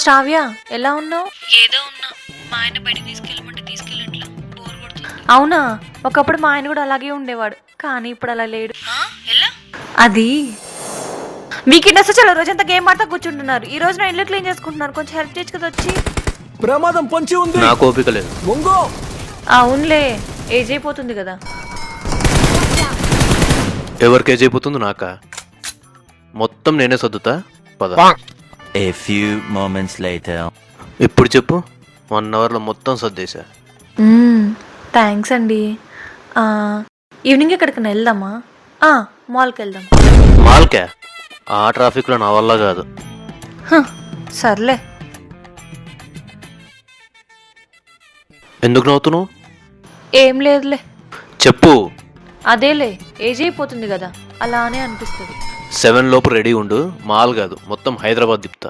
శ్రావ్య ఎలా ఉన్నావు? ఏదో ఉన్నా. మా ఆయన బయటికి తీసుకెళ్ళమంటే తీసుకెళ్ళట్లా. బోర్ కొడుతుంది. అవునా, ఒకప్పుడు మా ఆయన కూడా అలాగే ఉండేవాడు, కానీ ఇప్పుడు అలా లేడు. ఎలా? అది వీకెండ్ వస్తే చాలా రోజంతా గేమ్ ఆడుతూ కూర్చుంటున్నారు. ఈ రోజు నా ఇల్లు క్లీన్ చేసుకుంటున్నారు, కొంచెం హెల్ప్ చేయొచ్చు కదా వచ్చి. ప్రమాదం పొంచి ఉంది. నాకు ఓపిక లేదు. ముంగో అవునులే, ఏజ్ అయిపోతుంది కదా. ఎవరికి ఏజ్ అయిపోతుంది? నాకా? మొత్తం నేనే సర్దుతా. పద. A few moments later. ఇప్పుడు చెప్పు. 1 అవర్లో మొత్తం సర్దేశా. థ్యాంక్స్ అండి. ఈవినింగ్ ఎక్కడికైనా వెళ్దామా? మాల్కి వెళ్దాం. మాల్కా? ఆ ట్రాఫిక్లో నా వల్ల కాదు. సర్లే. ఎందుకు నవ్వుతున్నావు? ఏం లేదులే. చెప్పు. అదేలే, ఏజ్ అయిపోతుంది కదా, అలానే అనిపిస్తుంది. 7 లోపు రెడీ ఉండు. మాల్ కాదు, మొత్తం హైదరాబాద్ తిప్పుతా.